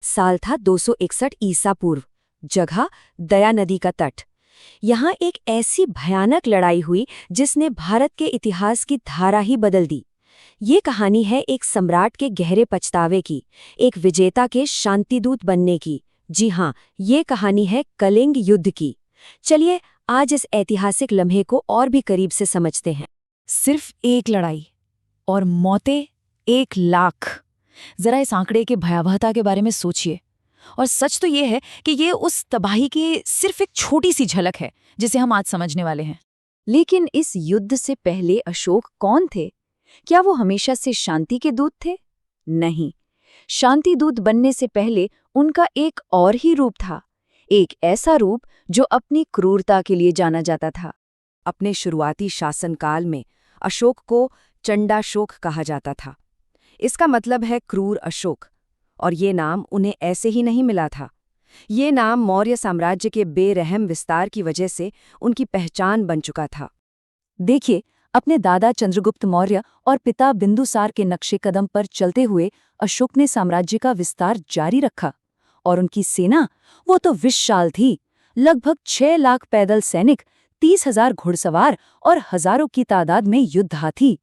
साल था 261 ईसा पूर्व। जगह दया नदी का तट। यहाँ एक ऐसी भयानक लड़ाई हुई जिसने भारत के इतिहास की धारा ही बदल दी। ये कहानी है एक सम्राट के गहरे पछतावे की, एक विजेता के शांतिदूत बनने की। जी हाँ, ये कहानी है कलिंग युद्ध की। चलिए आज इस ऐतिहासिक लम्हे को और भी करीब से समझते हैं। सिर्फ एक लड़ाई और मौतें 1,00,000। जरा इस आंकड़े के भयावहता के बारे में सोचिए। और सच तो ये है कि ये उस तबाही की सिर्फ एक छोटी सी झलक है जिसे हम आज समझने वाले हैं। लेकिन इस युद्ध से पहले अशोक कौन थे? क्या वो हमेशा से शांति के दूत थे? नहीं, शांति दूत बनने से पहले उनका एक और ही रूप था। एक ऐसा रूप जो अपनी क्रूरता के लिए जाना जाता था। अपने शुरुआती शासनकाल में अशोक को चंडाशोक कहा जाता था। इसका मतलब है क्रूर अशोक, और ये नाम उन्हें ऐसे ही नहीं मिला था। ये नाम मौर्य साम्राज्य के बेरहम विस्तार की वजह से उनकी पहचान बन चुका था। देखिए, अपने दादा चंद्रगुप्त मौर्य और पिता बिंदुसार के नक्शे कदम पर चलते हुए अशोक ने साम्राज्य का विस्तार जारी रखा। और उनकी सेना, वो तो विशाल थी। लगभग 6 लाख पैदल सैनिक, 30,000 घुड़सवार और हजारों की तादाद में युद्ध हाथी।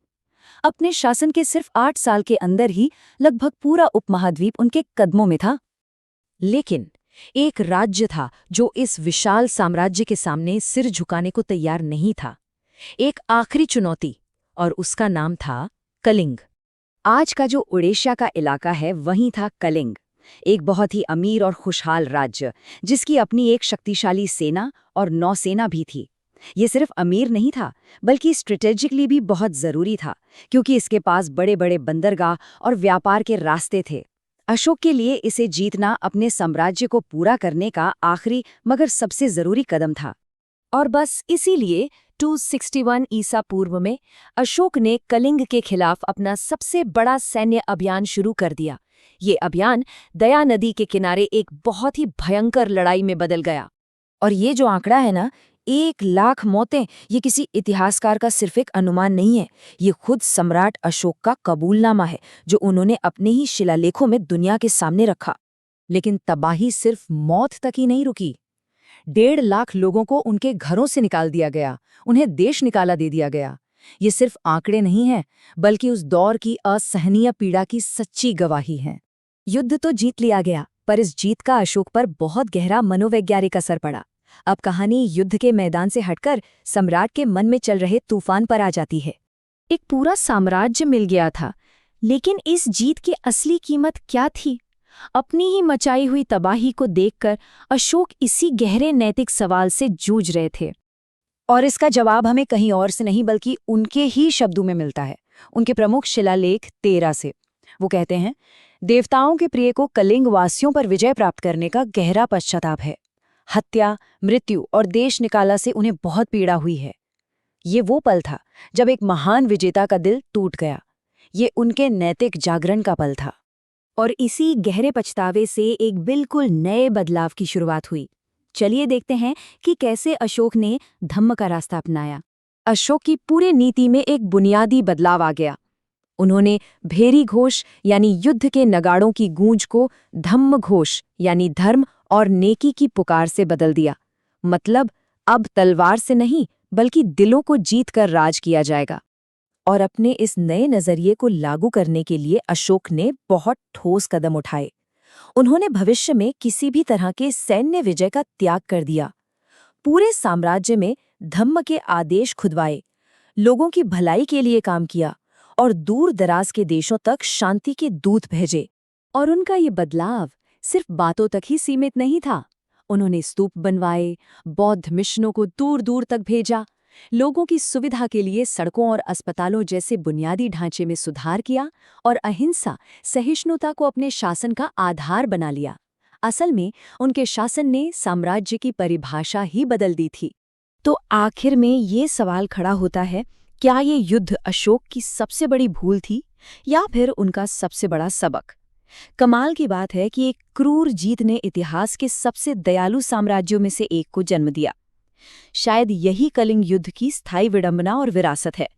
अपने शासन के सिर्फ 8 साल के अंदर ही लगभग पूरा उपमहाद्वीप उनके कदमों में था। लेकिन एक राज्य था जो इस विशाल साम्राज्य के सामने सिर झुकाने को तैयार नहीं था। एक आखिरी चुनौती, और उसका नाम था कलिंग। आज का जो उड़ीसा का इलाका है वहीं था कलिंग, एक बहुत ही अमीर और खुशहाल राज्य जिसकी अपनी एक शक्तिशाली सेना और नौसेना भी थी। ये सिर्फ अमीर नहीं था बल्कि स्ट्रेटेजिकली भी बहुत जरूरी था, क्योंकि इसके पास बड़े बड़े बंदरगाह और व्यापार के रास्ते थे। अशोक के लिए इसे जीतना अपने साम्राज्य को पूरा करने का आखिरी मगर सबसे जरूरी कदम था। और बस इसीलिए 261 ईसा पूर्व में अशोक ने कलिंग के खिलाफ अपना सबसे बड़ा सैन्य अभियान शुरू कर दिया। ये अभियान दया नदी के किनारे एक बहुत ही भयंकर लड़ाई में बदल गया। और ये जो आंकड़ा है ना, 1,00,000 मौतें, ये किसी इतिहासकार का सिर्फ एक अनुमान नहीं है। ये खुद सम्राट अशोक का कबूलनामा है जो उन्होंने अपने ही शिलालेखों में दुनिया के सामने रखा। लेकिन तबाही सिर्फ मौत तक ही नहीं रुकी। 1.5 लाख लोगों को उनके घरों से निकाल दिया गया, उन्हें देश निकाला दे दिया गया। ये सिर्फ आंकड़े नहीं हैं, बल्कि उस दौर की असहनीय पीड़ा की सच्ची गवाही है। युद्ध तो जीत लिया गया, पर इस जीत का अशोक पर बहुत गहरा मनोवैज्ञानिक असर पड़ा। अब कहानी युद्ध के मैदान से हटकर सम्राट के मन में चल रहे तूफान पर आ जाती है। एक पूरा साम्राज्य मिल गया था, लेकिन इस जीत की असली कीमत क्या थी? अपनी ही मचाई हुई तबाही को देखकर अशोक इसी गहरे नैतिक सवाल से जूझ रहे थे। और इसका जवाब हमें कहीं और से नहीं बल्कि उनके ही शब्दों में मिलता है, उनके प्रमुख शिलालेख 13 से। वो कहते हैं, देवताओं के प्रिय को कलिंग वासियों पर विजय प्राप्त करने का गहरा पश्चाताप है। हत्या, मृत्यु और देश निकाला से उन्हें बहुत पीड़ा हुई है। ये वो पल था जब एक महान विजेता का दिल टूट गया। ये उनके नैतिक जागरण का पल था। और इसी गहरे पछतावे से एक बिल्कुल नए बदलाव की शुरुआत हुई। चलिए देखते हैं कि कैसे अशोक ने धम्म का रास्ता अपनाया। अशोक की पूरे नीति में एक बुनियादी बदलाव आ गया। उन्होंने भेरी घोष यानी युद्ध के नगाड़ों की गूंज को धम्म घोष यानी धर्म और नेकी की पुकार से बदल दिया। मतलब अब तलवार से नहीं बल्कि दिलों को जीत कर राज किया जाएगा। और अपने इस नए नजरिए को लागू करने के लिए अशोक ने बहुत ठोस कदम उठाए। उन्होंने भविष्य में किसी भी तरह के सैन्य विजय का त्याग कर दिया। पूरे साम्राज्य में धम्म के आदेश खुदवाए, लोगों की भलाई के लिए काम किया और दूर दराज के देशों तक शांति के दूत भेजे। और उनका ये बदलाव सिर्फ बातों तक ही सीमित नहीं था। उन्होंने स्तूप बनवाए, बौद्ध मिशनों को दूर दूर तक भेजा, लोगों की सुविधा के लिए सड़कों और अस्पतालों जैसे बुनियादी ढांचे में सुधार किया और अहिंसा, सहिष्णुता को अपने शासन का आधार बना लिया। असल में उनके शासन ने साम्राज्य की परिभाषा ही बदल दी थी। तो आखिर में ये सवाल खड़ा होता है, क्या ये युद्ध अशोक की सबसे बड़ी भूल थी या फिर उनका सबसे बड़ा सबक? कमाल की बात है कि एक क्रूर जीत ने इतिहास के सबसे दयालु साम्राज्यों में से एक को जन्म दिया। शायद यही कलिंग युद्ध की स्थायी विडंबना और विरासत है।